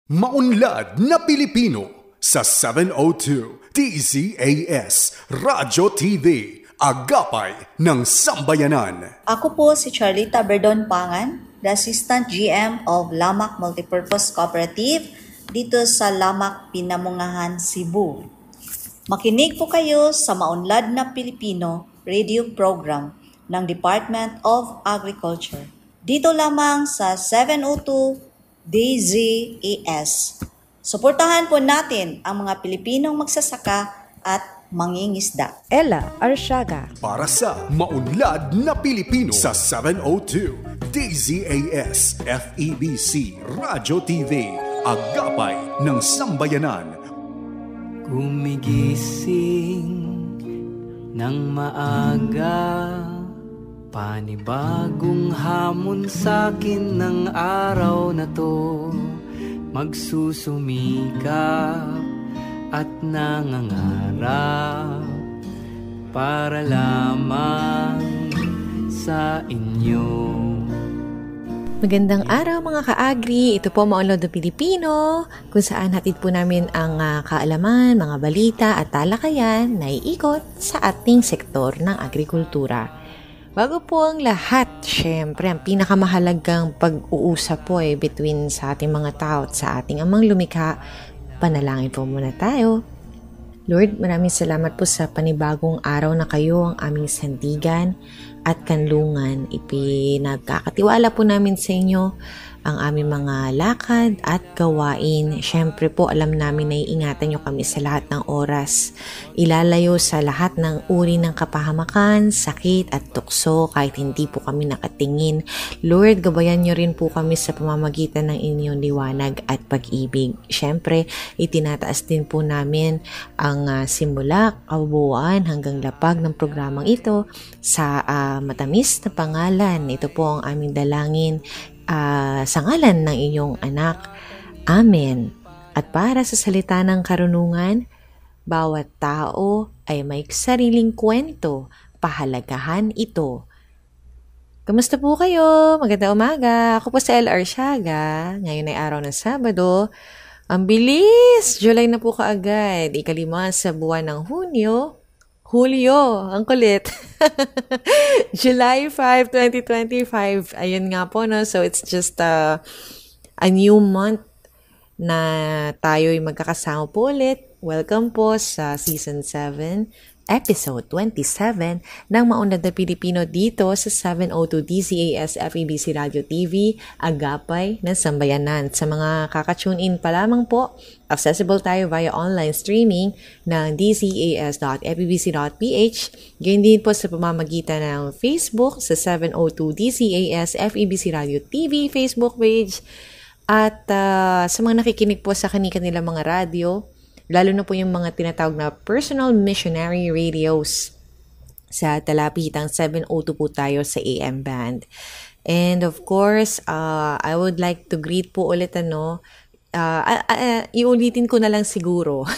Maunlad na Pilipino sa 702 DZAS Radyo TV, Agapay ng Sambayanan. Ako po si Charlita Berdon Pangan, the Assistant GM of Lamak Multipurpose Cooperative dito sa Lamak, Pinamungahan, Cebu. Makinig po kayo sa Maunlad na Pilipino radio program ng Department of Agriculture. Dito lamang sa 702 DZAS. Suportahan po natin ang mga Pilipinong magsasaka at mangingisda. Ella Arshaga. Para sa Maunlad na Pilipino sa 702 DZAS FEBC Radyo TV, Agapay ng Sambayanan. Gumigising ng maaga, panibagong hamon sa'kin ng araw na to. Magsusumikap at nangangarap para lamang sa inyo. Magandang araw mga ka-agri, ito po Maunlad na Pilipino, kung saan hatid po namin ang kaalaman, mga balita at talakayan na iikot sa ating sektor ng agrikultura. Bago po ang lahat, syempre, ang pinakamahalagang pag-uusap po between sa ating mga tao at sa ating amang lumikha, panalangin po muna tayo. Lord, maraming salamat po sa panibagong araw na kayo ang aming sandigan at kanlungan. Ipinagkakatiwala po namin sa inyo ang aming mga lakad at gawain. Siyempre po, alam namin na iingatan nyo kami sa lahat ng oras. Ilalayo sa lahat ng uri ng kapahamakan, sakit at tukso kahit hindi po kami nakatingin. Lord, gabayan nyo rin po kami sa pamamagitan ng inyong liwanag at pag-ibig. Siyempre, itinataas din po namin ang simula, kabuuan hanggang lapag ng programang ito sa matamis na pangalan. Ito po ang aming dalangin sa ngalan ng inyong anak. Amen. At para sa salita ng karunungan, bawat tao ay may sariling kwento, pahalagahan ito. Kamusta po kayo? Magandang umaga. Ako po si Ella Arshaga. Ngayon ay araw ng Sabado. Ang bilis! July na po kaagad. 5 sa buwan ng Hulyo, ang kulit. July 5, 2025. Ayun nga po, no? So, it's just a new month na tayo'y magkakasama po ulit. Welcome po sa Season 7, Episode 27 ng Maunlad na Pilipino dito sa 702 DZAS FEBC Radio TV, Agapay ng Sambayanan. Sa mga kakatune in pa lamang po, accessible tayo via online streaming ng dzas.febc.ph. Ganyan din po sa pamamagitan ng Facebook sa 702 DZAS FEBC Radio TV Facebook page. At sa mga nakikinig po sa kanilang mga radyo, lalo na po yung mga tinatawag na personal missionary radios. Sa talapitang 702 po tayo sa AM band. And of course, I would like to greet po ulit iulitin ko na lang siguro.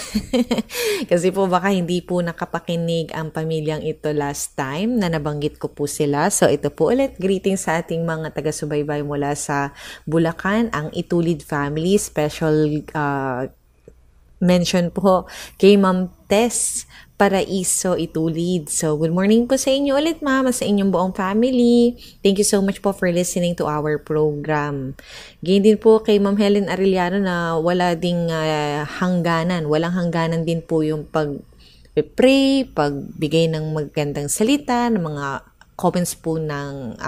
Kasi po baka hindi po nakapakinig ang pamilyang ito last time na nabanggit ko po sila. So ito po ulit, greeting sa ating mga taga-subaybay mula sa Bulacan, ang Itulid family. Special mention po kay Ma'am Tess Paraiso Itulid. So, good morning po sa inyo ulit, Ma'am, sa inyong buong family. Thank you so much po for listening to our program. Ganyan din po kay Ma'am Helen Arellano na wala ding hangganan. Walang hangganan din po yung pag-pray, pagbigay ng magandang salita, ng mga comments po ng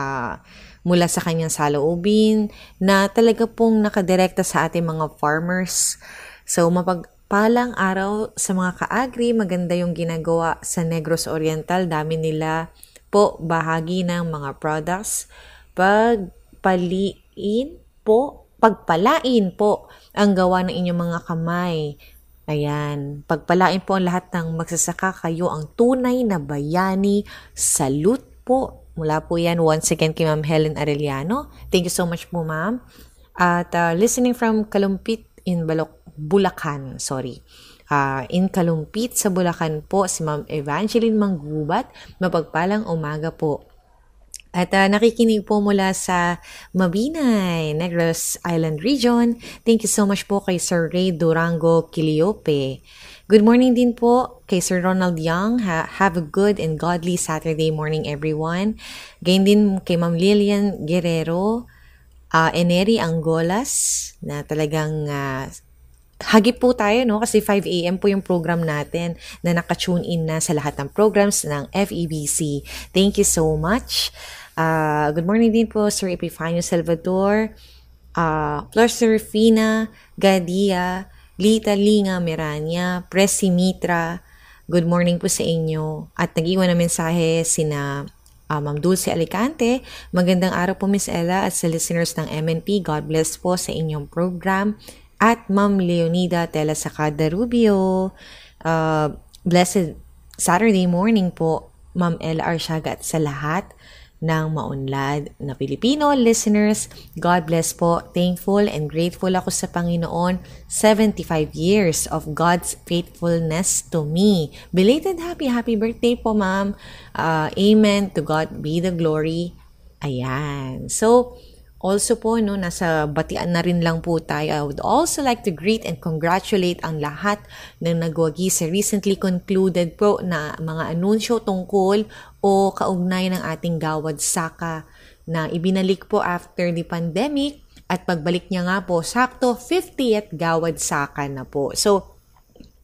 mula sa kanyang saloobin na talaga pong nakadirekta sa ating mga farmers. So, mapagpalang araw sa mga ka-agri, maganda yung ginagawa sa Negros Oriental. Dami nila po bahagi ng mga products. Pagpalain po ang gawa ng inyong mga kamay. Ayan, pagpalain po ang lahat ng magsasaka, kayo ang tunay na bayani. Salute po. Mula po yan once again kay Ma'am Helen Arellano. Thank you so much po, Ma'am. At listening from Kalumpit in Bulacan. In Kalumpit sa Bulacan po, si Ma'am Evangeline Manggubat. Mapagpalang umaga po. At nakikinig po mula sa Mabinay, Negros Island Region. Thank you so much po kay Sir Ray Durango Quiliope. Good morning din po kay Sir Ronald Young. Have a good and godly Saturday morning, everyone. Gayon din kay Ma'am Lilian Guerrero, Eneri Angolas, na talagang hagip po tayo, no? Kasi 5 a.m. po yung program natin na naka-tune in na sa lahat ng programs ng FEBC. Thank you so much. Good morning din po, Sir Epifanio Salvador, Flor Serafina Gadia, Lita Linga Miranya, Presi Mitra. Good morning po sa inyo. At nag-iwan na mensahe sina Ma'am Dulce Alicante. Magandang araw po, Miss Ella, at sa listeners ng MNP. God bless po sa inyong program. At Ma'am Leonida Tela Sacada Rubio. Blessed Saturday morning po, Ma'am Ella Arsiaga, at sa lahat ng maunlad na Pilipino listeners. God bless po. Thankful and grateful ako sa Panginoon. 75 years of God's faithfulness to me. Belated happy birthday po, ma'am. Amen. To God be the glory. Ayan. So, also po, no, nasa batian na rin lang po tayo. I would also like to greet and congratulate ang lahat ng nagwagi sa recently concluded po na mga anunsyo tungkol o kaugnay ng ating Gawad Saka na ibinalik po after the pandemic, at pagbalik niya nga po, sakto 50th Gawad Saka na po. So,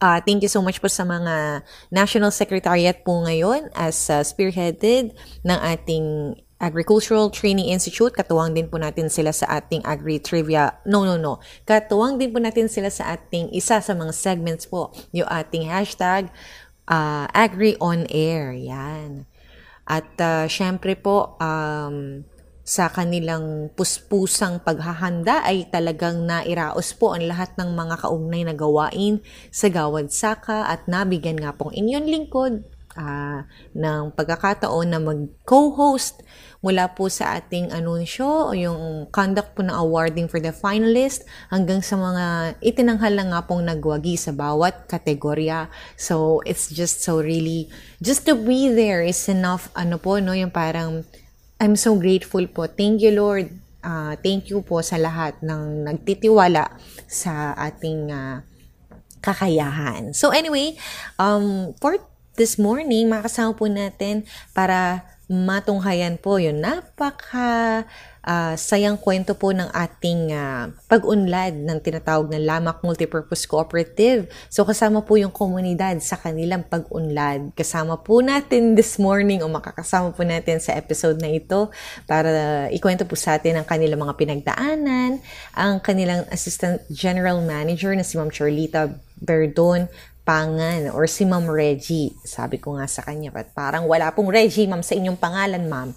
thank you so much po sa mga National Secretariat po ngayon as spearheaded ng ating Agricultural Training Institute. Katuwang din po natin sila sa ating Agri-Trivia. No. Katuwang din po natin sila sa ating isa sa mga segments po, yung ating hashtag Agri-on-Air. Yan. At syempre po, sa kanilang puspusang paghahanda ay talagang nairaos po ang lahat ng mga kaugnay na gawain sa Gawad Saka, at nabigyan nga pong inyong lingkod ng pagkakataon na mag-co-host mula po sa ating anunsyo o yung conduct po ng awarding for the finalist hanggang sa mga itinanghal na nga pong nagwagi sa bawat kategorya. So, it's just so really, just to be there is enough, yung parang, I'm so grateful po. Thank you, Lord. Thank you po sa lahat ng nagtitiwala sa ating kakayahan. So, anyway, for this morning, makasama po natin para matunghayan po yung sayang kwento po ng ating pag-unlad ng tinatawag na Lamak Multipurpose Cooperative. So, kasama po yung komunidad sa kanilang pag-unlad. Kasama po natin this morning, o makakasama po natin sa episode na ito para ikwento po sa atin ang kanilang mga pinagdaanan, ang kanilang Assistant General Manager na si Ma'am Charlita Berdon Pangan, or si Ma'am Reggie. Sabi ko nga sa kanya, parang wala pong Reggie, ma'am, sa inyong pangalan, ma'am.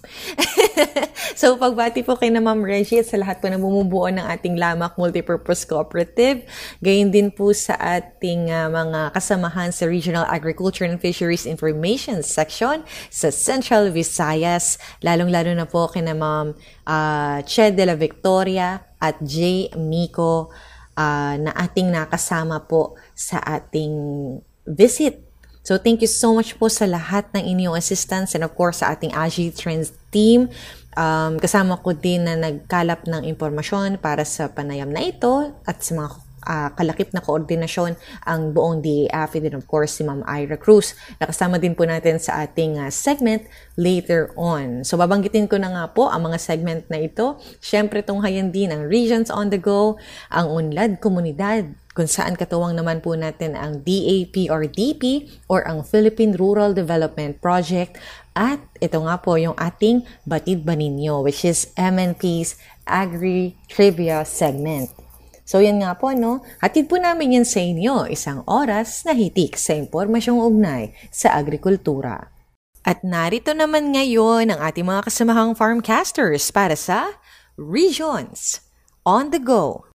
So, pagbati po kay na Ma'am Reggie at sa lahat po na bumubuo ng ating Lamak Multipurpose Cooperative. Gayon din po sa ating mga kasamahan sa Regional Agriculture and Fisheries Information Section sa Central Visayas. Lalong-lalo na po kay na Ma'am Che de la Victoria at J. Miko na ating nakasama po sa ating visit. So, thank you so much po sa lahat ng inyong assistance, and of course sa ating AgriTrends team. Kasama ko din na nagkalap ng impormasyon para sa panayam na ito, at sa mga kalakip na koordinasyon ang buong DAF, and of course si Ma'am Ira Cruz. Nakasama din po natin sa ating segment later on. So, babanggitin ko na nga po ang mga segment na ito. Siyempre, tunghayan din ang Regions on the Go, ang Unlad Komunidad, kung saan katuwang naman po natin ang DAPRDP or ang Philippine Rural Development Project, at ito nga po yung ating Batid ba Ninyo, which is MNP's Agri-Trivia segment. So, yan nga po, no? Hatid po namin yan sa inyo, isang oras na hitik sa impormasyong ugnay sa agrikultura. At narito naman ngayon ang ating mga kasamahang farmcasters para sa Regions on the Go.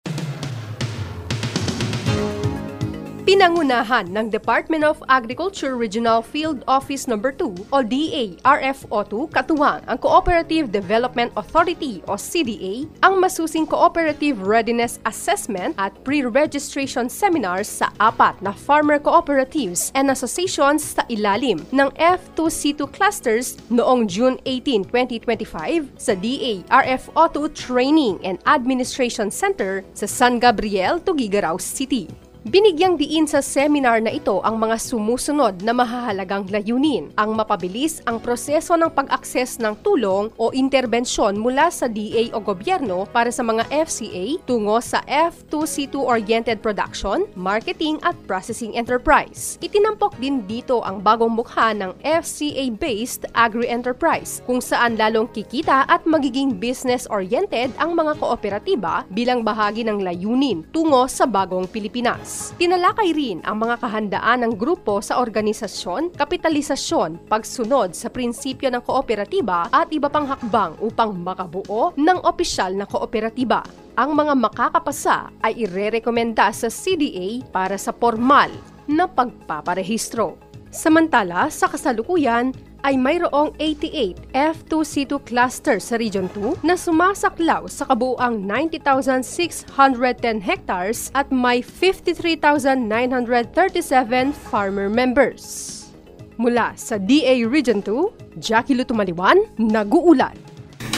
Pinangunahan ng Department of Agriculture Regional Field Office No. 2 o DA-RFO2 katuwang ang Cooperative Development Authority o CDA ang masusing Cooperative Readiness Assessment at Pre-Registration Seminars sa 4 na farmer cooperatives and associations sa ilalim ng F2C2 clusters noong June 18, 2025 sa DA-RFO2 Training and Administration Center sa San Gabriel, Tuguegarao City. Binigyang diin sa seminar na ito ang mga sumusunod na mahahalagang layunin, ang mapabilis ang proseso ng pag-akses ng tulong o interbensyon mula sa DA o gobyerno para sa mga FCA tungo sa F2C2-oriented production, marketing at processing enterprise. Itinampok din dito ang bagong mukha ng FCA-based agri-enterprise kung saan lalong kikita at magiging business-oriented ang mga kooperatiba bilang bahagi ng layunin tungo sa bagong Pilipinas. Tinalakay rin ang mga kahandaan ng grupo sa organisasyon, kapitalisasyon, pagsunod sa prinsipyo ng kooperatiba at iba pang hakbang upang makabuo ng opisyal na kooperatiba. Ang mga makakapasa ay irerekomenda sa CDA para sa formal na pagpaparehistro. Samantala, sa kasalukuyan, ay mayroong 88 F2C2 cluster sa Region 2 na sumasaklaw sa kabuuang 90,610 hectares at may 53,937 farmer members. Mula sa DA Region 2, Jackie Lutumaliwan, nag-uulat.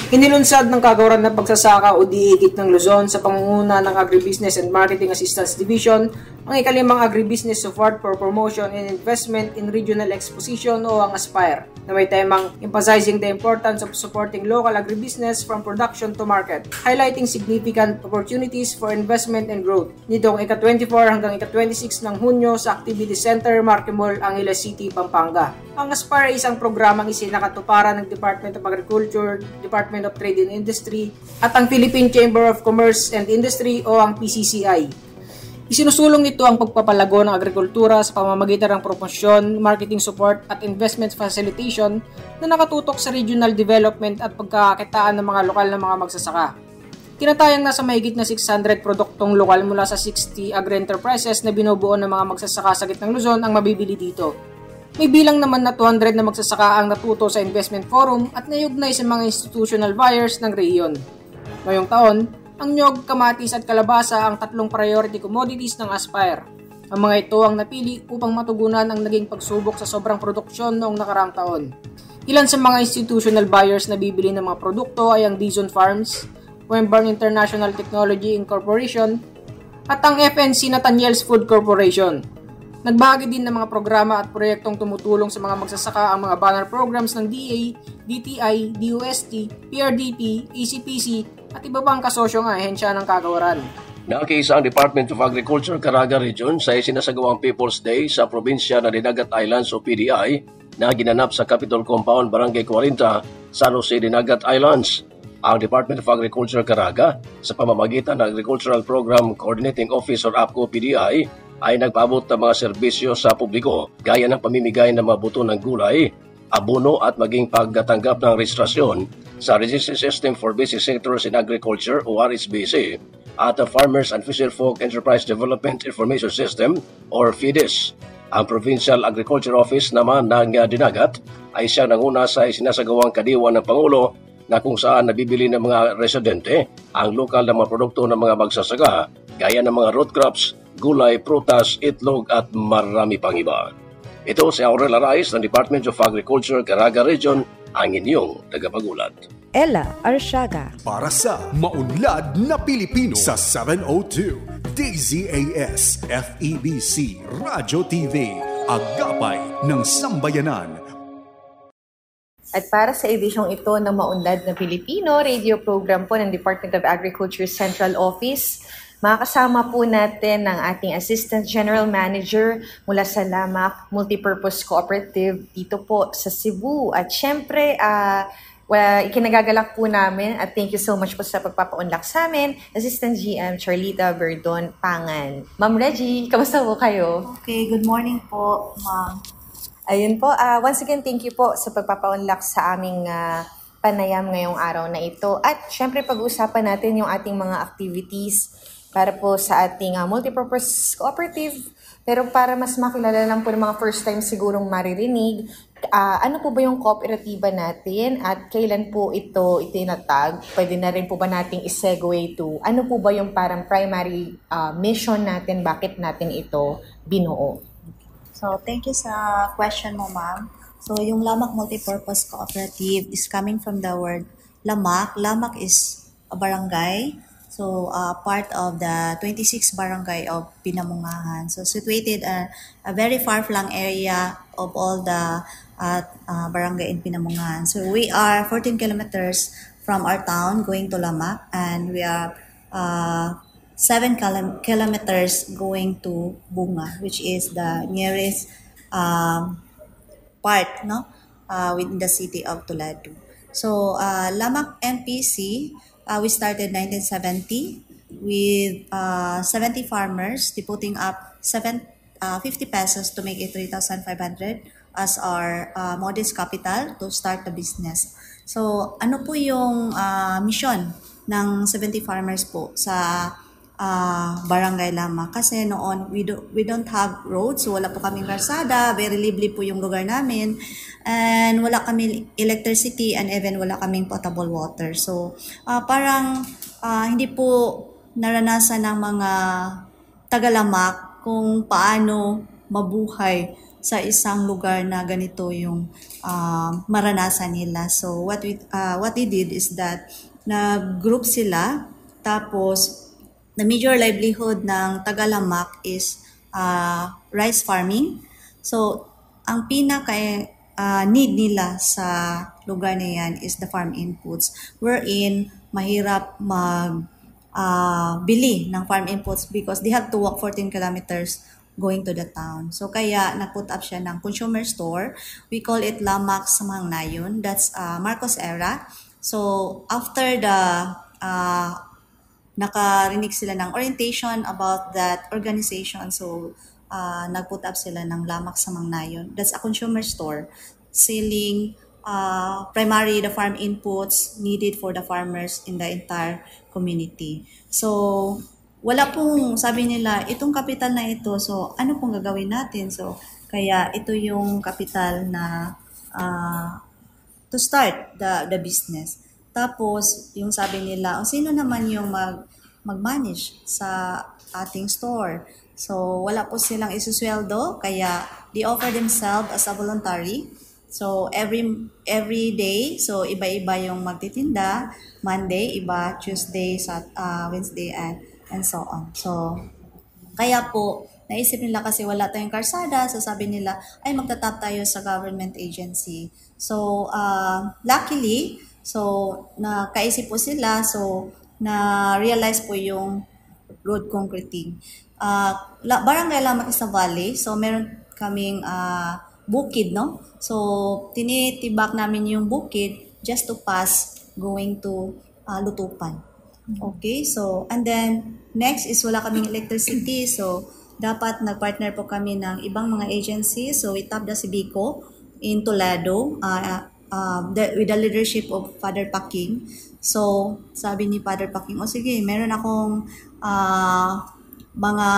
Inilunsad ng Kagawaran ng Pagsasaka o DA-KIT ng Luzon sa pangunguna ng Agribusiness and Marketing Assistance Division ang ikalimang Agribusiness Support for Promotion and Investment in Regional Exposition o ang ASPIRE na may temang Emphasizing the Importance of Supporting Local Agribusiness from Production to Market, highlighting significant opportunities for investment and growth. Nitong ika-24 hanggang ika-26 ng Hunyo sa Activity Center, Marquemol, Angeles City, Pampanga. Ang ASPIRE ay isang programang isinakatuparan ng Department of Agriculture, Department of Trade and Industry at ang Philippine Chamber of Commerce and Industry o ang PCCI. Isinusulong nito ang pagpapalago ng agrikultura sa pamamagitan ng promosyon, marketing support at investment facilitation na nakatutok sa regional development at pagkakakitaan ng mga lokal na mga magsasaka. Tinatayang nasa mahigit na 600 produktong lokal mula sa 60 agri-enterprises na binubuo ng mga magsasaka sa gitnang Luzon ang mabibili dito. May bilang naman na 200 na magsasaka ang natuto sa investment forum at nayugnay sa mga institutional buyers ng rehiyon. Ngayong taon, ang nyog, kamatis at kalabasa ang 3 priority commodities ng ASPIRE. Ang mga ito ang napili upang matugunan ang naging pagsubok sa sobrang produksyon noong nakaraang taon. Ilan sa mga institutional buyers na bibili ng mga produkto ay ang Dizon Farms, Wembarn International Technology Incorporation at ang FNC Nathaniel's Food Corporation. Nagbahagi din ng mga programa at proyektong tumutulong sa mga magsasaka ang mga banner programs ng DA, DTI, DOST, PRDP, ACPC at iba pang kasosyong ahensya ng Kagawaran. Nakiisa ang Department of Agriculture Caraga Region sa isinasagawang People's Day sa probinsya ng Dinagat Islands o PDI na ginanap sa Capitol Compound, Barangay 40, San Jose, Dinagat Islands. Ang Department of Agriculture Caraga sa pamamagitan ng Agricultural Program Coordinating Office or APCO PDI ay nagpaabot ng mga serbisyo sa publiko gaya ng pamimigay ng mga buto ng gulay, abono at maging pagtanggap ng registrasyon sa Registry System for Basic Sectors in Agriculture o RSBC at the Farmers and Fisherfolk Enterprise Development Information System or FIDIS. Ang Provincial Agriculture Office naman ng Dinagat ay siyang nanguna sa isinasagawang kadiwan ng Pangulo na kung saan nabibili ng mga residente ang lokal na mga produkto ng mga magsasaka gaya ng mga root crops, gulay, prutas, itlog at marami pang iba. Ito si Aurel Araiz ng Department of Agriculture, Caraga Region, ang inyong tagapagulat. Ella Arsiaga. Para sa Maunlad na Pilipino sa 702 DZAS FEBC Radyo TV, Agapay ng Sambayanan. At para sa edisyong ito ng Maunlad na Pilipino, radio program po ng Department of Agriculture Central Office, makakasama po natin ang ating Assistant General Manager mula sa LAMAC Multipurpose Cooperative dito po sa Cebu. At syempre, ikinagagalak po namin at thank you so much po sa pagpapaunlak sa amin, Assistant GM Charlita Verdon Pangan. Ma'am Reggie, kamusta po kayo? Okay, good morning po, ma'am. Ayun po, once again, thank you po sa pagpapaunlak sa aming panayam ngayong araw na ito. At syempre, pag-uusapan natin yung ating mga activities para po sa ating multipurpose cooperative. Pero para mas makilala lang po ng mga first time sigurong maririnig, ano po ba yung kooperatiba natin at kailan po ito itinatag? Pwede na rin po ba nating isegue to ano po ba yung parang primary mission natin, bakit natin ito binuo? So, thank you sa question mo, ma'am. So, yung Lamak Multipurpose Cooperative is coming from the word Lamak. Lamak is a barangay. So, part of the 26 barangay of Pinamungahan. So, situated a very far-flung area of all the barangay in Pinamungahan. So, we are 14 kilometers from our town going to Lamak, and we are 7 kilometers going to Bunga, which is the nearest part, no, within the city of Toledo. So, Lamak MPC, we started 1970 with 70 farmers devoting up 50 pesos to make it 3,500 as our modest capital to start the business. So, ano po yung mission ng 70 farmers po sa Barangay Lamak? Kasi noon, we don't have roads, so wala po kaming kalsada, very lively po yung lugar namin, and wala kami electricity, and even wala kaming potable water. So, parang hindi po naranasan ng mga taga-Lamak kung paano mabuhay sa isang lugar na ganito yung maranasan nila. So, what we did is that nag-group sila, tapos the major livelihood ng taga-Lamak is rice farming. So, ang pinaka-need nila sa lugar na yan is the farm inputs, wherein mahirap bili ng farm inputs because they have to walk 14 kilometers going to the town. So, kaya nag-put up siya ng consumer store. We call it Lamak Samangnayon. That's Marcos era. So, after the nakarinig sila ng orientation about that organization. So, nag-put up sila ng Lamak Samangnayon. That's a consumer store selling primarily the farm inputs needed for the farmers in the entire community. So, wala pong, sabi nila, itong kapital na ito, so ano pong gagawin natin? So, kaya ito yung kapital na to start the business. Tapos, yung sabi nila, sino naman yung mag-manage sa ating store? So, wala po silang isusweldo, kaya they offer themselves as a voluntary. So, every day, so iba-iba yung magtitinda. Monday, iba, Tuesday, Wednesday, and so on. So, kaya po, naisip nila kasi wala tayong karsada, so sabi nila, ay magtatap tayo sa government agency. So, luckily, so, nakaisip po sila, so, na-realize po yung road concreting. Barangay Lamak is a valley, so, meron kaming bukid, no? So, tinitibak namin yung bukid just to pass going to Lutupan. Okay, so, and then, next is wala kaming electricity, so, dapat nag-partner po kami ng ibang mga agencies, so, we tap the Cibico in Toledo, with the leadership of Father Paking. So, sabi ni Father Paking, sige, meron akong mga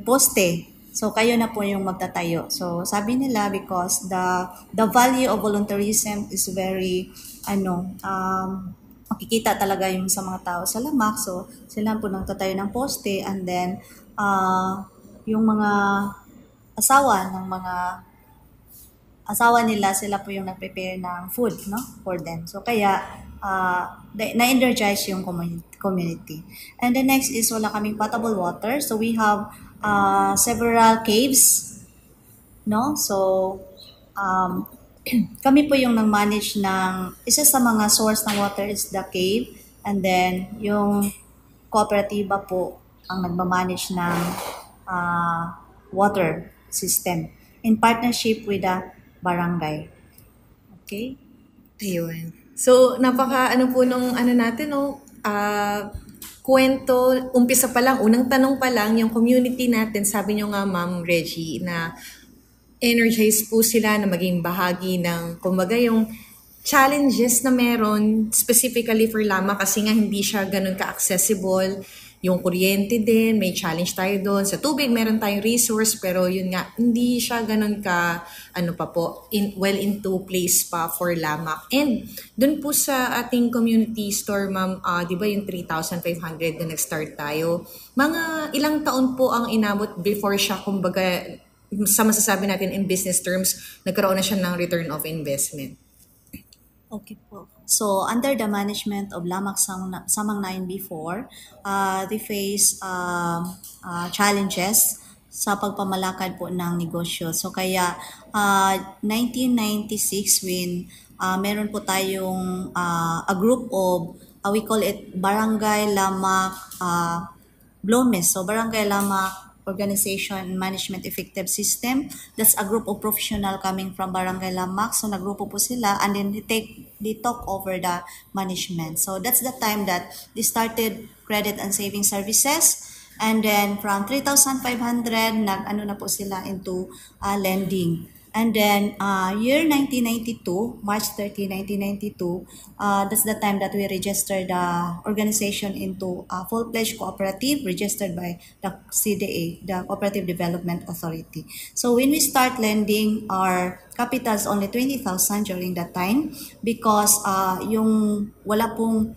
poste. So, kayo na po yung magtatayo. So, sabi nila because the value of volunteerism is very, makikita talaga yung sa mga tao sa Lamak. So, sila po nagtatayo ng poste, and then, yung mga asawa nila, sila po yung nag-prepare ng food, no, for them. So, kaya, na-energize yung community. And the next is wala kaming potable water. So, we have several caves, no? So, kami po yung nang-manage ng, isa sa mga source ng water is the cave, and then, yung kooperatiba po ang nagmamanage ng water system in partnership with the barangay. Okay? Ayun. So, po nung natin, no? Kwento, umpisa pa lang, unang tanong pa lang, yung community natin, sabi nyo nga, Ma'am Reggie, na energized po sila na maging bahagi ng, kumbaga, yung challenges na meron, specifically for Lamak, kasi nga hindi siya ganun ka-accessible, yung kuryente din, may challenge tayo doon. Sa tubig, meron tayong resource, pero yun nga, hindi siya ganun ka, well into place pa for Lamac. And doon po sa ating community store, ma'am, di ba yung 3,500 na nag-start tayo, mga ilang taon po ang inabot before siya, kumbaga, sa masasabi natin in business terms, nagkaroon na siya ng return of investment. Okay po. So, under the management of Lamac Samang 9 before, they face challenges sa pagpamalakad po ng negosyo. So, kaya 1996 when meron po tayong a group of, we call it Barangay Lamac Blomes. So, Barangay Lamac Organization Management Effective System. That's a group of professional coming from Barangay Lamac. So nagrupo po sila and then they talk over the management. So that's the time that they started credit and saving services. And then from 3,500 nag-ano na po sila into lending. And then year 1992, March 30, 1992, that's the time that we registered the organization into a full-fledged cooperative registered by the CDA, the Cooperative Development Authority. So when we start lending, our capital is only 20,000 during that time because yung wala pong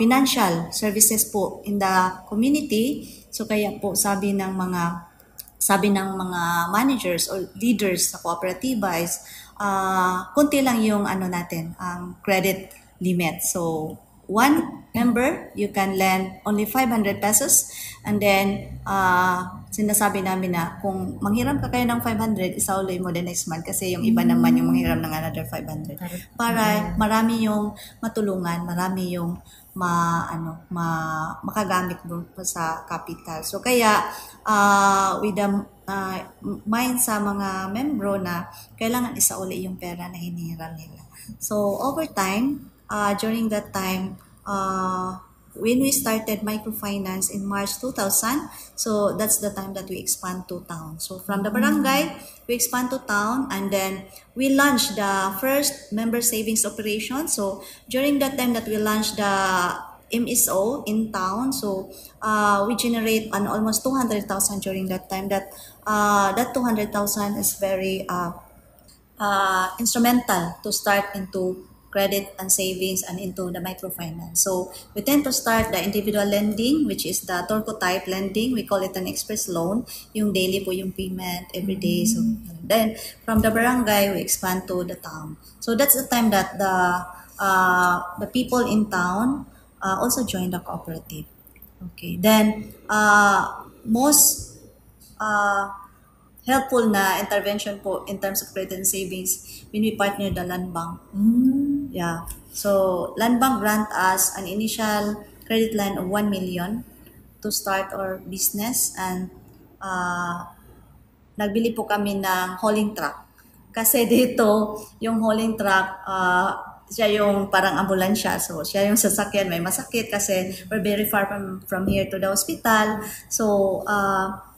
financial services po in the community. So kaya po sabi ng mga managers or leaders sa kooperatiba is kunti lang yung natin, ang credit limit. So, one member, you can lend only 500 pesos. And then, sinasabi namin na kung manghiram ka kayo ng 500, isauli mo the next month kasi yung iba naman yung manghiram ng another 500. Para marami yung matulungan, marami yung makagamit sa capital. So kaya with the mind sa mga membro na kailangan isauli yung pera na hinihiram nila. So over time, during that time, when we started microfinance in March 2000, so that's the time that we expand to town. So from the barangay, we expand to town, and then we launched the first member savings operation. So during that time that we launched the MSO in town, so we generate almost 200,000 during that time. That 200,000 is very instrumental to start into credit and savings and into the microfinance. So we tend to start the individual lending, which is the Torco type lending. We call it an express loan. Yung daily po yung payment every day. So then from the barangay, we expand to the town. So that's the time that the people in town also join the cooperative. Okay. Then most helpful na intervention po in terms of credit and savings when we partner the Land Bank. Yeah. So Land Bank grant us an initial credit line of 1 million to start our business, and nagbili po kami ng hauling truck. Kasi dito, yung hauling truck, siya yung parang ambulansya. So siya yung sasakyan, may masakit kasi we're very far from here to the hospital. So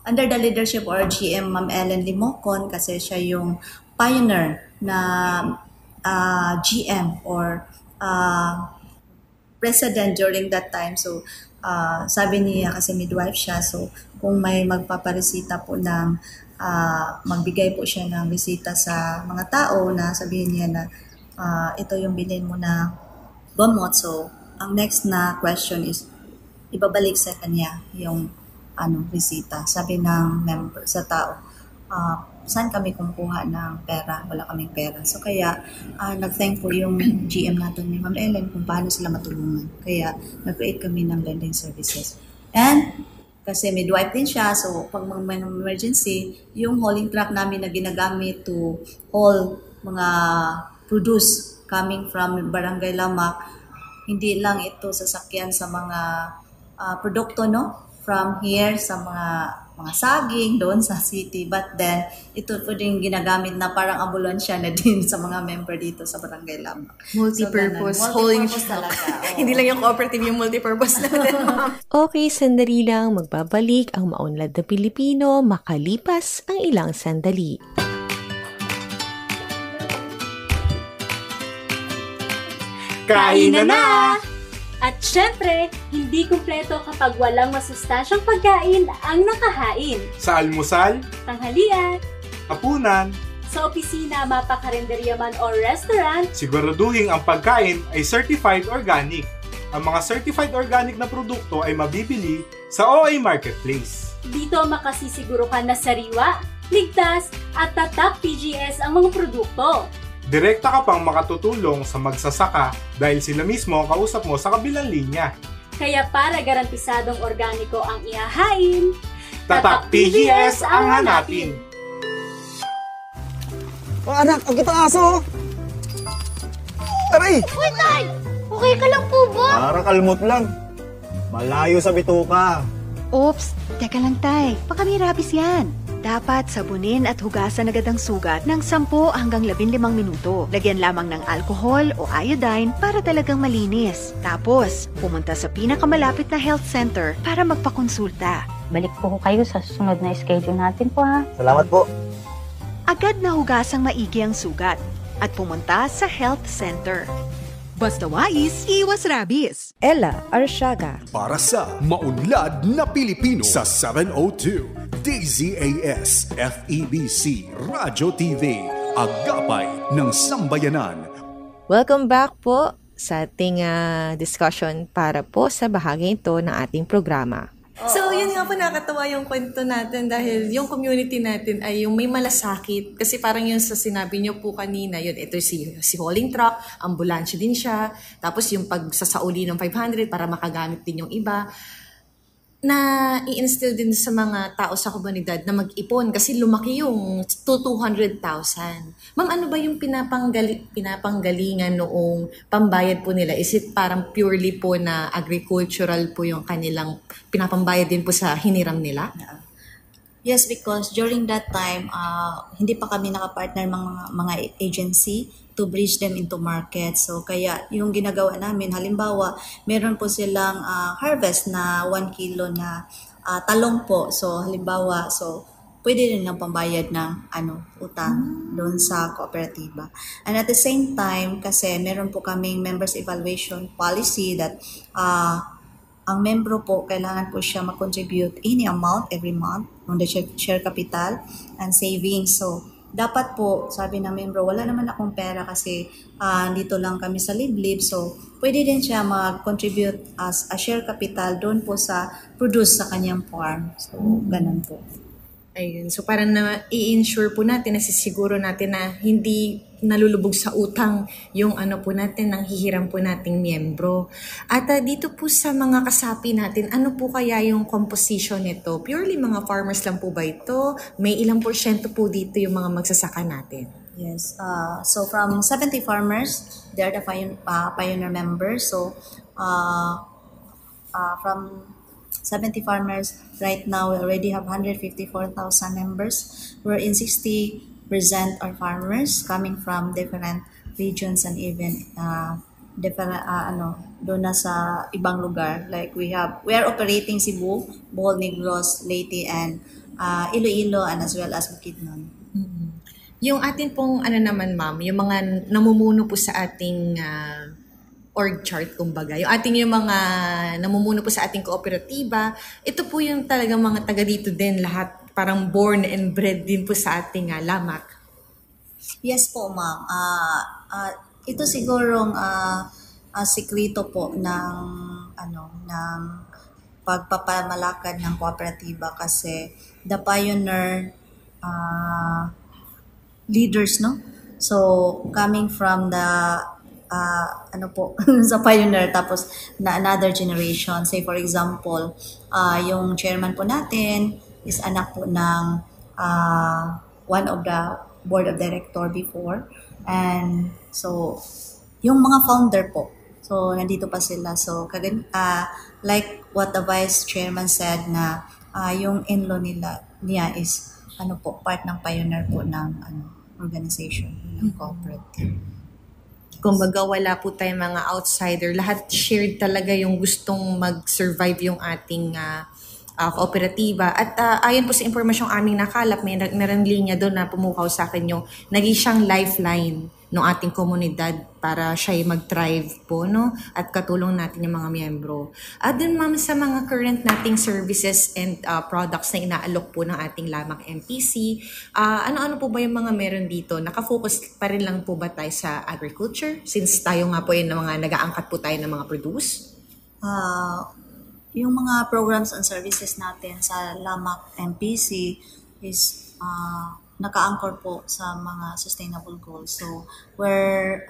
under the leadership of our GM, Ma'am Ellen Limocon, kasi siya yung pioneer na GM or president during that time. So, sabi niya, kasi midwife siya, so kung may magpaparesita po ng, magbigay po siya ng resita sa mga tao na sabihin niya na ito yung bilhin mo na gamot. So, ang next na question is, ibabalik sa kanya yung resita. Sabi ng member sa tao, saan kami kumukuha ng pera? Wala kaming pera. So kaya nag-thank po yung GM natin ni Ma'am Ellen kung paano sila matulungan. Kaya nag-create kami ng lending services. And kasi midwife din siya, so pag may emergency, yung hauling truck namin na ginagamit to haul mga produce coming from Barangay Lamac, hindi lang ito sasakyan sa mga produkto, no? From here sa mga saging doon sa city, but then ito po din ginagamit na parang ambulansya na din sa mga member dito sa Barangay Lamac. Multipurpose, so, hauling talaga. Hindi lang yung cooperative, yung multipurpose natin, ma'am. Okay, sandali lang, magbabalik ang maunlad na Pilipino makalipas ang ilang sandali. Kain na na! At syempre, hindi kumpleto kapag walang masustansyang pagkain ang nakahain. Sa almusal, Tanghalian, hapunan, sa opisina, mapakarenderya man o restaurant, siguraduhin ang pagkain ay certified organic. Ang mga certified organic na produkto ay mabibili sa OA Marketplace. dito makasisiguro ka na sariwa, ligtas, at tatak PGS ang mga produkto. Direkta ka pang makatutulong sa magsasaka dahil sila mismo ang kausap mo sa kabilang linya. Kaya para garantisadong organiko ang ihahain, Tatak PGS ang hanapin. Oh, anak, ang kitang aso! Aray! Uy, Tay! Okay ka lang po ba? Para kalmot lang. Malayo sa bituka. Oops, teka lang Tay, baka may rabies yan. Dapat sabunin at hugasan agad ang sugat ng 10 hanggang 15 minuto. Lagyan lamang ng alcohol o iodine para talagang malinis. Tapos, pumunta sa pinakamalapit na health center para magpakonsulta. Balik po kayo sa susunod na schedule natin po ha. Salamat po. Agad na hugasang maigi ang sugat at pumunta sa health center. Basta wais, iwas rabies. Ella Arshaga. Para sa maunlad na Pilipino sa 702 DZAS FEBC Radyo TV, Agapay ng Sambayanan. Welcome back po sa ating discussion para po sa bahagi ito ng ating programa. So, yun nga po, nakatawa yung kwento natin dahil yung community natin ay yung may malasakit. Kasi parang yung sa sinabi nyo po kanina, yun, ito si hauling truck, ambulansya din siya, tapos yung pagsasauli ng 500 para makagamit din yung iba, na i-instill din sa mga tao sa komunidad na mag-ipon kasi lumaki yung 200,000. Ma'am, ano ba yung pinapanggalingan noong pambayad po nila? Is it parang purely po na agricultural po yung kanilang pinapambayad din po sa hiniram nila? Yes, because during that time, hindi pa kami nakapartner mga agency to bridge them into market. So, kaya yung ginagawa namin, halimbawa, meron po silang harvest na 1 kilo na talong po. So, halimbawa, pwede rin lang pambayad ng utang doon sa kooperatiba. And at the same time, kasi meron po kaming members evaluation policy that ang membro po, kailangan po siya mag-contribute any amount every month on the share capital and savings. So, dapat po, sabi ng membro, wala naman akong pera kasi dito lang kami sa liblib. So, pwede din siya mag-contribute as a share capital doon po sa produce sa kanyang farm. So, ganun po. Ayun. So, parang i-insure po natin, nasisiguro natin na hindi nalulubog sa utang yung po natin, ang hihiram po nating miyembro. At dito po sa mga kasapi natin, ano po kaya yung composition nito? Purely mga farmers lang po ba ito? May ilang porsyento po dito yung mga magsasaka natin? Yes. So, from 70 farmers, they are the pioneer members. So, from 70 farmers, right now we already have 154,000 members, wherein 60% are farmers coming from different regions and even different doon na sa ibang lugar. Like we are operating Cebu, Bohol, Negros, Leyte, and Iloilo, and as well as Bukidnon. Mm-hmm. Yung atin pong naman ma'am, yung mga namumuno po sa ating org chart, kumbaga. Yung ating yung mga namumuno po sa ating kooperatiba, ito po yung talagang mga taga dito din lahat, parang born and bred din po sa ating Lamak. Yes po, ma'am. Ito sigurong sikreto po ng pagpapamalakad ng kooperatiba kasi the pioneer leaders, no? So, coming from the sa pioneer, tapos na another generation. Say for example, yung chairman po natin is anak po ng one of the board of director before. And so, yung mga founder po, so nandito pa sila. So, like what the vice chairman said na yung in-law niya is part ng pioneer po ng organization, ng cooperative. Kumbaga wala po tayong mga outsider. Lahat shared talaga yung gustong mag-survive yung ating kooperatiba. At ayon po sa impormasyong aming nakalap, meron linya doon na pumukaw sa akin yung naging siyang lifeline ng ating komunidad para siya mag-thrive po, no? At katulong natin yung mga miyembro. At dun ma'am sa mga current nating services and products na inaalok po ng ating Lamang MPC, ano-ano po ba yung mga meron dito? Nakafocus pa rin lang po ba tayo sa agriculture? Since tayo nga po yung mga nag-aangkat po tayo ng mga produce? Yung mga programs and services natin sa Lamang MPC is naka-anchor po sa mga sustainable goals. So, we're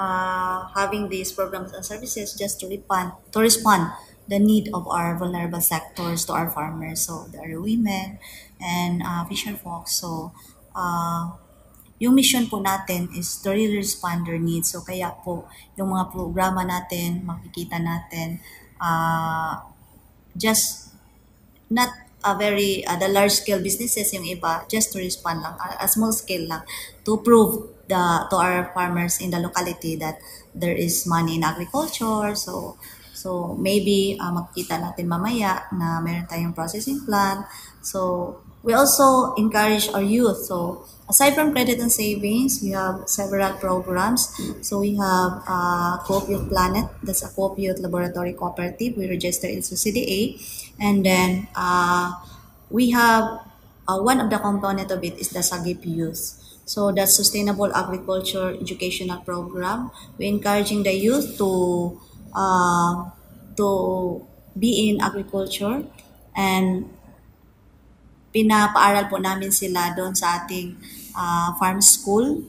having these programs and services just to respond the need of our vulnerable sectors to our farmers. So, there are women and fisher folks. So, yung mission po natin is to really respond their needs. So, kaya po, yung mga programa natin, makikita natin, just not a very the large scale businesses yung iba, just to respond lang, a small scale lang, to prove to our farmers in the locality that there is money in agriculture. So maybe makikita natin mamaya na meron tayong processing plant. So we also encourage our youth. So aside from credit and savings, we have several programs. So we have Co-op Youth Planet, that's a Co-op Youth Laboratory Cooperative. We registered into CDA. And then we have one of the component of it is the Sagip Youth. So that's Sustainable Agriculture Educational Program. We're encouraging the youth to be in agriculture, and pinapaaral po namin sila doon sa ating farm school.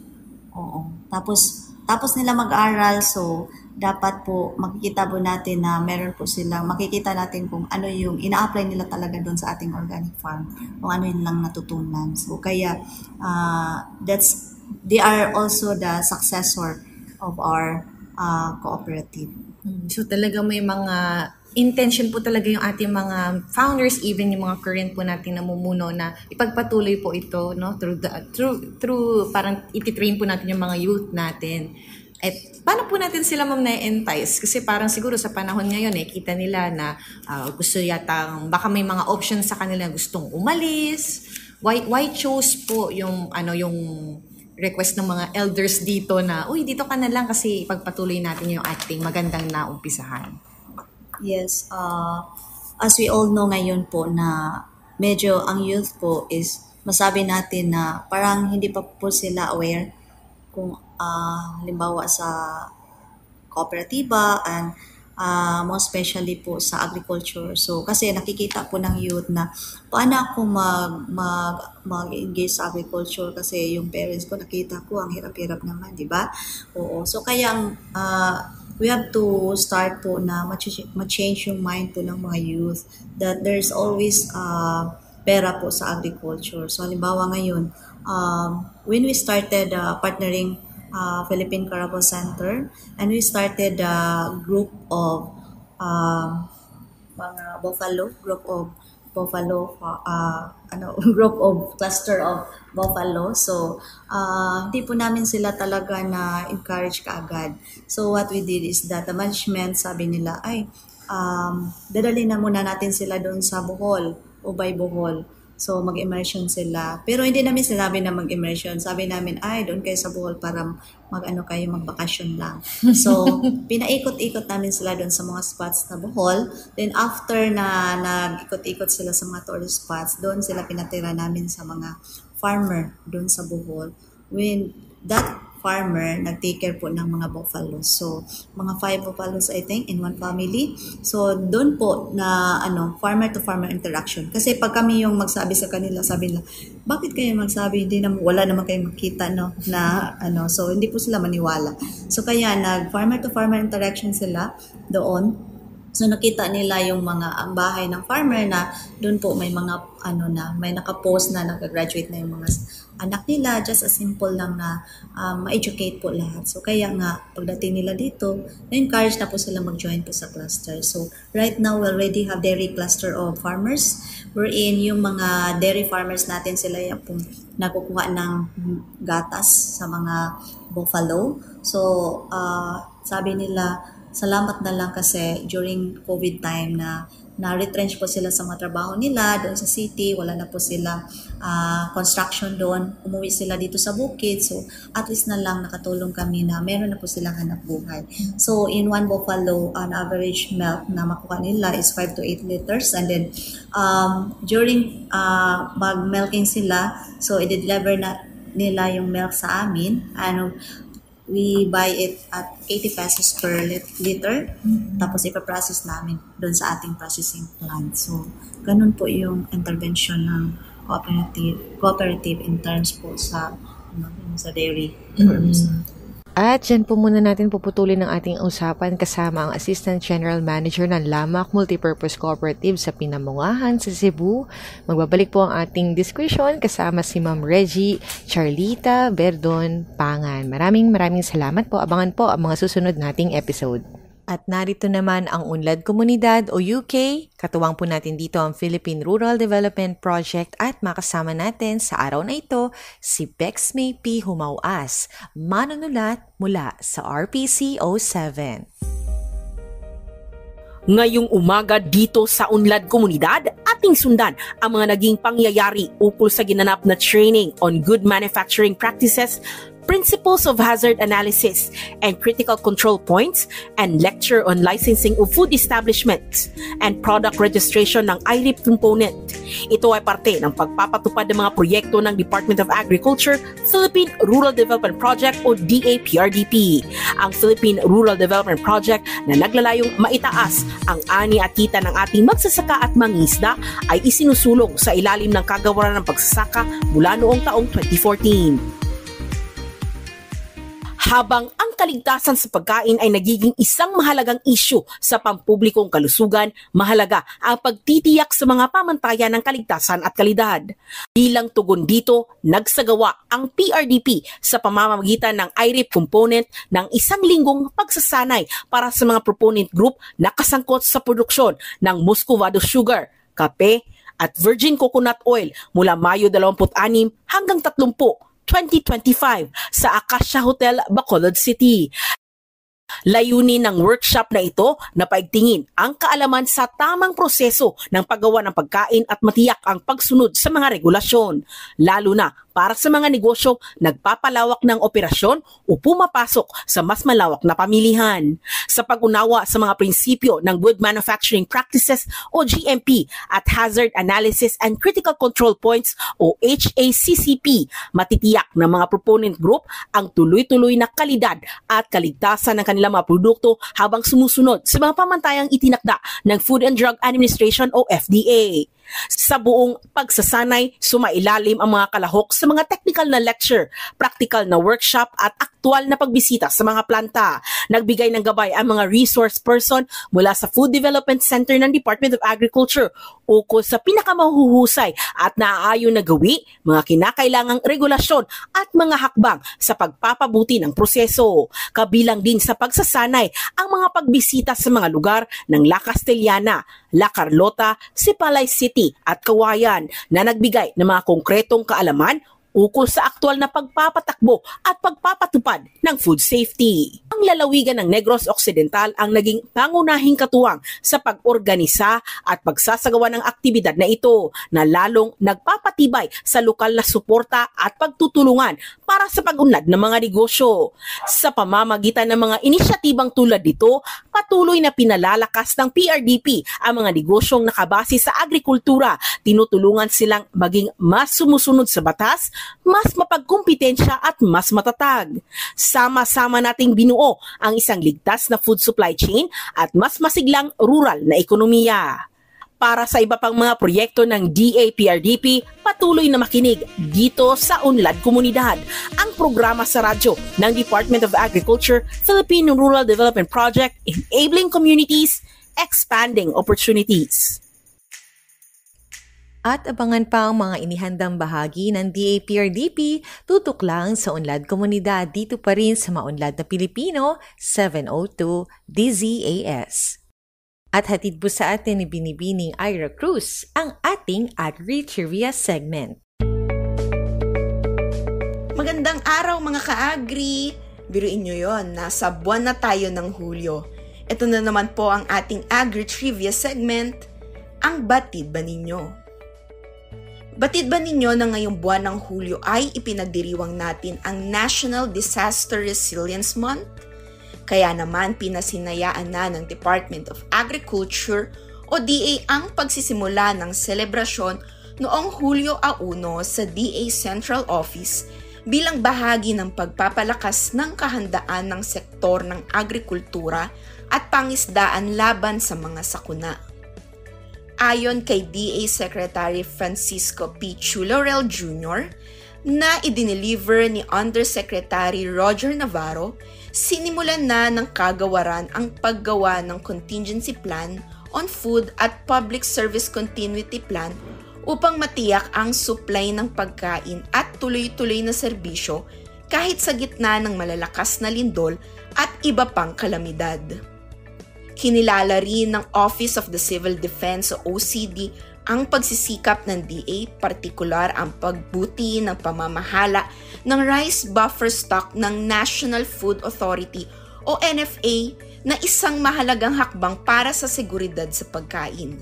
Oo. Tapos nila mag-aral, so dapat po makikita po natin na meron po silang, makikita natin kung ano yung ina-apply nila talaga doon sa ating organic farm, kung ano yun lang natutunan. So kaya they are also the successor of our cooperative. So talaga may mga intention po talaga yung ating mga founders, even yung mga current po nating namumuno, na ipagpatuloy po ito, no, through parang ititrain po natin yung mga youth natin. At paano po natin sila na-entice? Kasi parang siguro sa panahon ngayon, kita nila na gusto yatang, baka may mga options sa kanila gustong umalis. Why choose po yung request ng mga elders dito na, uy, dito ka na lang kasi ipagpatuloy natin yung ating magandang naumpisahan? Yes, as we all know ngayon po na medyo ang youth po is, masabi natin na parang hindi pa po sila aware kung halimbawa sa kooperatiba and more especially po sa agriculture. So kasi nakikita po ng youth na paano ako mag-engage sa agriculture kasi yung parents ko nakita ko ang hirap-hirap naman, di ba? Oo. So kaya we have to start po na ma-change yung mind po ng mga youth that there's always pera po sa agriculture. So halimbawa ngayon, when we started partnering Philippine Carabao Center, and we started a group of mga group of cluster of buffalo. So hindi po namin sila talaga na encourage kaagad. So what we did is that the management sabi nila ay dadali na muna natin sila doon sa Bohol, Ubay Bohol. So, mag-immersion sila. Pero hindi namin sinabi na mag-immersion. Sabi namin, ay, doon kayo sa Bohol para magbakasyon lang. So, pinaikot-ikot namin sila doon sa mga spots na Bohol. Then, after na nag-ikot-ikot sila sa mga tourist spots, doon sila pinatira namin sa mga farmer doon sa Bohol. When that farmer, nag-take care po ng mga buffaloes. So, mga 5 buffaloes, I think, in one family. So, doon po na, farmer-to-farmer interaction. Kasi pag kami yung magsabi sa kanila, sabi nila, bakit kayo magsabi? Wala naman kayong makita, no? So, hindi po sila maniwala. So, kaya, nag-farmer-to-farmer interaction sila doon. So, nakita nila yung ang bahay ng farmer na doon po may mga, may nakapost na nag-graduate na yung mga anak nila, just as simple lang na ma-educate po lahat. So, kaya nga, pagdating nila dito, na-encourage na po sila mag-join po sa cluster. So, right now, we already have dairy cluster of farmers. Wherein yung mga dairy farmers natin, sila yung po nakukuha ng gatas sa mga buffalo. So, sabi nila, salamat na lang kasi during COVID time na na-retrench po sila sa mga trabaho nila doon sa city, wala na po sila construction doon, umuwi sila dito sa bukid. So at least na lang nakatulong kami na meron na po silang hanap buhay. So in one buffalo, an average milk na makuha nila is 5 to 8 liters, and then during mag-milking sila, so i-deliver na nila yung milk sa amin. We buy it at 80 pesos per liter. Tapos ipaprocess namin doon sa ating processing plant. So, ganun po yung intervention ng cooperative in terms po sa dairy. At dyan po muna natin puputulin ang ating usapan kasama ang Assistant General Manager ng Lamak Multipurpose Cooperative sa Pinamungahan sa Cebu. Magbabalik po ang ating discussion kasama si Ma'am Reggie Charlita Berdon Pangan. Maraming salamat po. Abangan po ang mga susunod nating episode. At narito naman ang Unlad Komunidad o UK. Katuwang po natin dito ang Philippine Rural Development Project at makasama natin sa araw na ito si Bex May P. Humauas, manunulat mula sa RPC 07. Ngayong umaga dito sa Unlad Komunidad, ating sundan ang mga naging pangyayari ukol sa ginanap na training on good manufacturing practices, principles of hazard analysis and critical control points, and lecture on licensing of food establishments and product registration ng IRIP component. Ito ay parte ng pagpapatupad ng mga proyekto ng Department of Agriculture, Philippine Rural Development Project o DAPRDP. Ang Philippine Rural Development Project na naglalayong maitaas ang ani at kita ng ating magsasaka at mangisda ay isinusulong sa ilalim ng kagawaran ng pagsasaka mula noong taong 2014. Habang ang kaligtasan sa pagkain ay nagiging isang mahalagang isyu sa pampublikong kalusugan, mahalaga ang pagtitiyak sa mga pamantayan ng kaligtasan at kalidad. Bilang tugon dito, nagsagawa ang PRDP sa pamamagitan ng IRIP component ng 1 linggong pagsasanay para sa mga proponent group na kasangkot sa produksyon ng muscovado sugar, kape at virgin coconut oil mula Mayo 26 hanggang 30, 2025 sa Acacia Hotel, Bacolod City. Layunin ng workshop na ito na paigtingin ang kaalaman sa tamang proseso ng paggawa ng pagkain at matiyak ang pagsunod sa mga regulasyon, lalo na para sa mga negosyo nagpapalawak ng operasyon o pumapasok sa mas malawak na pamilihan. Sa pag-unawa sa mga prinsipyo ng Good Manufacturing Practices o GMP at Hazard Analysis and Critical Control Points o HACCP, matitiyak ng mga proponent group ang tuloy-tuloy na kalidad at kaligtasan ng kanilang mga produkto habang sumusunod sa mga pamantayang itinakda ng Food and Drug Administration o FDA. Sa buong pagsasanay, sumailalim ang mga kalahok sa mga technical na lecture, practical na workshop at aktual na pagbisita sa mga planta. Nagbigay ng gabay ang mga resource person mula sa Food Development Center ng Department of Agriculture ukol sa pinakamahuhusay at naaayon na gawi, mga kinakailangang regulasyon at mga hakbang sa pagpapabuti ng proseso. Kabilang din sa pagsasanay ang mga pagbisita sa mga lugar ng La Castellana, La Carlota, Sipalay City at Kawayan na nagbigay ng mga konkretong kaalaman ukol sa aktual na pagpapatakbo at pagpapatupad ng food safety. Ang lalawigan ng Negros Occidental ang naging pangunahing katuwang sa pag-organisa at pagsasagawa ng aktibidad na ito na lalong nagpapatibay sa lokal na suporta at pagtutulungan para sa pag-unlad ng mga negosyo. Sa pamamagitan ng mga inisyatibang tulad dito, patuloy na pinalalakas ng PRDP ang mga negosyong nakabase sa agrikultura. Tinutulungan silang maging mas sumusunod sa batas, mas mapagkumpetensya at mas matatag. Sama-sama nating binuo ang isang ligtas na food supply chain at mas masiglang rural na ekonomiya. Para sa iba pang mga proyekto ng DAPRDP, patuloy na makinig dito sa Unlad Komunidad, ang programa sa radyo ng Department of Agriculture, Philippine Rural Development Project, Enabling Communities, Expanding Opportunities. At abangan pa ang mga inihandang bahagi ng DAPRDP, tutok lang sa Unlad Komunidad dito pa rin sa Maunlad na Pilipino, 702 DZAS. At hatid po sa atin ni Binibining Ira Cruz ang ating Agri-Trivia segment. Magandang araw mga ka-agri! Biruin nyo yon, nasa buwan na tayo ng Hulyo. Ito na naman po ang ating Agri-Trivia segment. ang batid ba ninyo? Batid ba ninyo na ngayong buwan ng Hulyo ay ipinagdiriwang natin ang National Disaster Resilience Month? Kaya naman pinasinayaan na ng Department of Agriculture o DA ang pagsisimula ng selebrasyon noong Hulyo 1 sa DA Central Office bilang bahagi ng pagpapalakas ng kahandaan ng sektor ng agrikultura at pangisdaan laban sa mga sakuna. Ayon kay DA Secretary Francisco P. Chulorel Jr. na idineliver ni Undersecretary Roger Navarro, sinimulan na ng kagawaran ang paggawa ng contingency plan on food at public service continuity plan upang matiyak ang supply ng pagkain at tuloy-tuloy na serbisyo kahit sa gitna ng malalakas na lindol at iba pang kalamidad. Kinilala rin ng Office of the Civil Defense o OCD ang pagsisikap ng DA, partikular ang pagbuti ng pamamahala ng rice buffer stock ng National Food Authority o NFA na isang mahalagang hakbang para sa seguridad sa pagkain.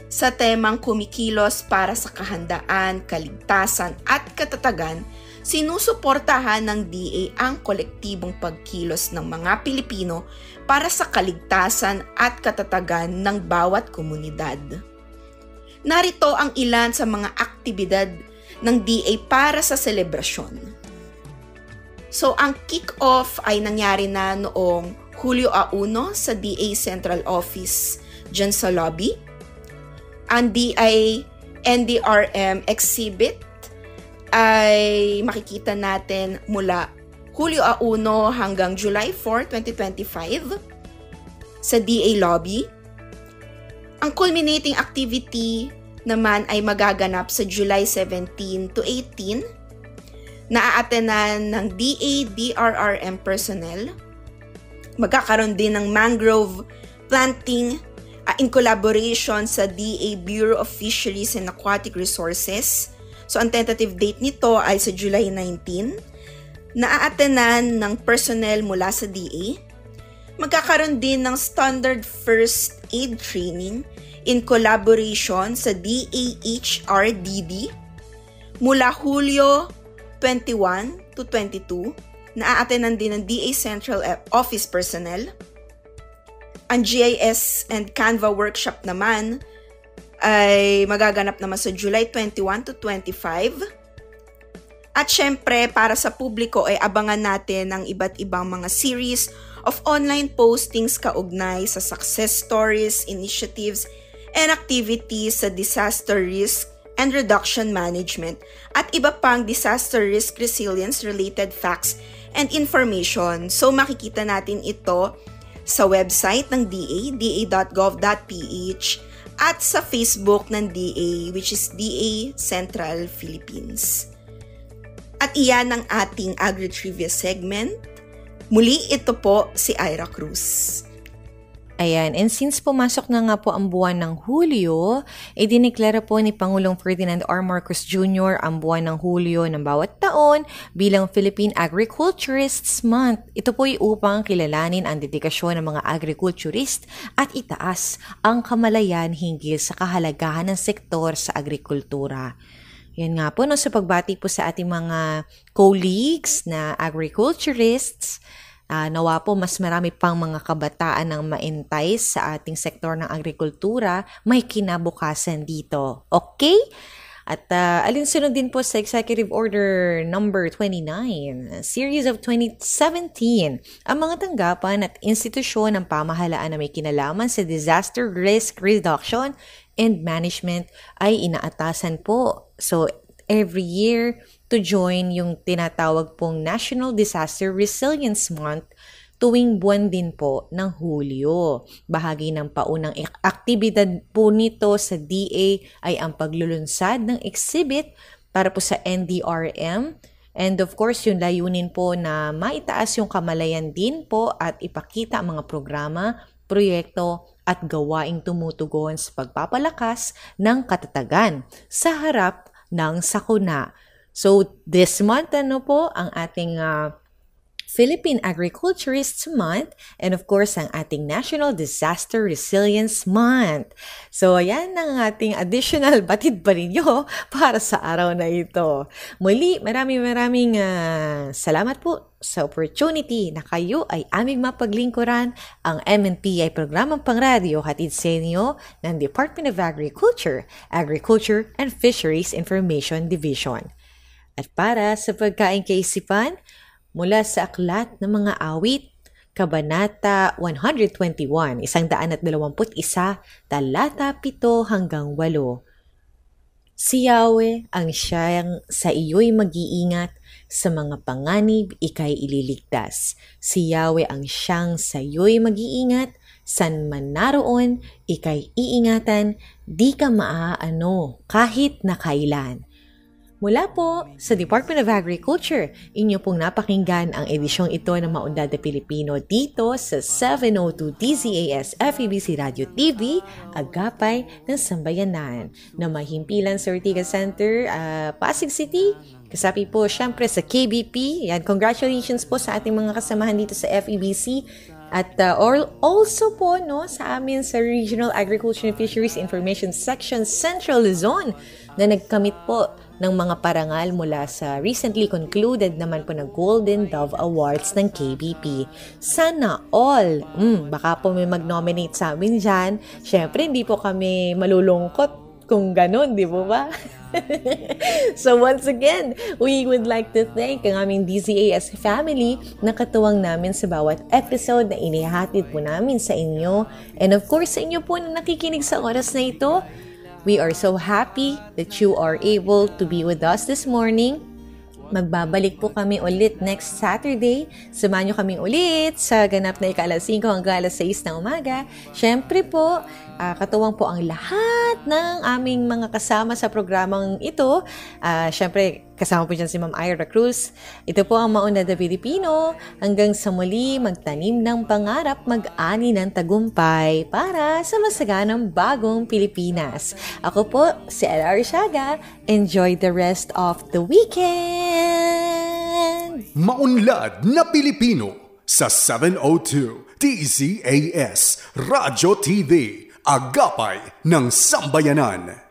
Sa temang kumikilos para sa kahandaan, kaligtasan at katatagan, sinusuportahan ng DA ang kolektibong pagkilos ng mga Pilipino para sa kaligtasan at katatagan ng bawat komunidad. Narito ang ilan sa mga aktibidad ng DA para sa selebrasyon. So, ang kick-off ay nangyari na noong Hulyo 1 sa DA Central Office dyan sa lobby. Ang DA NDRM exhibit ay makikita natin mula Hulyo 1 hanggang July 4, 2025 sa DA lobby. Ang culminating activity naman ay magaganap sa July 17 to 18. Naaatenan ng DA DRRM personnel. Magkakaroon din ng mangrove planting in collaboration sa DA Bureau of Fisheries and Aquatic Resources. So, ang tentative date nito ay sa July 19. Naaatenan ng personnel mula sa DA. Magkakaroon din ng standard first aid training in collaboration sa DAHRDD mula Hulyo 21 to 22. Naaatenan din ng DA Central Office personnel. Ang GIS and Canva workshop naman ay magaganap naman sa July 21 to 25. At syempre, para sa publiko ay abangan natin ang iba't ibang mga series of online postings kaugnay sa success stories, initiatives, and activities sa disaster risk and reduction management at iba pang disaster risk resilience related facts and information. So makikita natin ito sa website ng DA, da.gov.ph at sa Facebook ng DA, which is DA Central Philippines. At iyan ang ating Agri-Trivia segment. Muli ito po si Ira Cruz. Ayan, and since pumasok na nga po ang buwan ng Hulyo, idineklara po ni Pangulong Ferdinand R. Marcos Jr. ang buwan ng Hulyo ng bawat taon bilang Philippine Agriculturists Month. Ito po ay upang kilalanin ang dedikasyon ng mga agriculturist at itaas ang kamalayan hinggil sa kahalagahan ng sektor sa agrikultura. Yan nga po, no, sa pagbati po sa ating mga colleagues na agriculturists, nawa po mas marami pang mga kabataan ang ma-entice sa ating sektor ng agrikultura, may kinabukasan dito. Okay? At alinsunod din po sa Executive Order number 29, Series of 2017, ang mga tanggapan at institusyon ng pamahalaan na may kinalaman sa disaster risk reduction and management ay inaatasan po. So, every year to join yung tinatawag pong National Disaster Resilience Month tuwing buwan din po ng Hulyo. Bahagi ng paunang aktibidad po nito sa DA ay ang paglulunsad ng exhibit para po sa NDRM. And of course, yung layunin po na maitaas yung kamalayan din po at ipakita ang mga programa, proyekto at gawaing tumutugon sa pagpapalakas ng katatagan sa harap ng sakuna. So, this month, ano po, ang ating Philippine Agriculturists Month, and of course, ang ating National Disaster Resilience Month. So, ayan ang ating additional batid pa ninyo para sa araw na ito. Muli, maraming salamat po sa opportunity na kayo ay aming mapaglingkuran. Ang MNP ay programang pangradyo hatid sa inyo ng Department of Agriculture, Agriculture and Fisheries Information Division. At para sa pagkain kaisipan, mula sa aklat ng mga awit, Kabanata 121, 121, talata 7 hanggang 8. Si Yahweh ang siyang sa iyo'y mag-iingat, sa mga panganib ika'y ililigtas. Si Yahweh ang siyang sa iyo'y mag-iingat, san man naroon ika'y iingatan, di ka maaano kahit na kailan. Mula po sa Department of Agriculture, inyo pong napakinggan ang edisyong ito ng Maundada Pilipino dito sa 702 DZAS FEBC Radio TV, Agapay ng Sambayanan, na mahimpilan sa Ortigas Center, Pasig City. Kasapi po syempre sa KBP. Yan, congratulations po sa ating mga kasamahan dito sa FEBC. At also po sa amin sa Regional Agriculture and Fisheries Information Section Central Luzon na nagkamit po ng mga parangal mula sa recently concluded naman po na Golden Dove Awards ng KBP. Sana all, baka po may mag-nominate sa amin dyan. Siyempre, hindi po kami malulungkot kung ganun, di po ba? So once again, we would like to thank ang aming DZAS family na katuwang namin sa bawat episode na inihatid po namin sa inyo. And of course, sa inyo po na nakikinig sa oras na ito, we are so happy that you are able to be with us this morning. Magbabalik po kami ulit next Saturday. Samahan nyo kami ulit sa ganap na ika-5 hanggang 6 ng umaga. Siyempre po, katuwang po ang lahat ng aming mga kasama sa programang ito. Siyempre, kasama po dyan si Ma'am Ira Cruz. Ito po ang Maundada Pilipino. Hanggang sa muli, magtanim ng pangarap, mag-ani ng tagumpay para sa masaganang bagong Pilipinas. Ako po, si Ella Arsiaga. Enjoy the rest of the weekend! Maunlad na Pilipino sa 702 DZAS Radio TV, Agapay ng Sambayanan.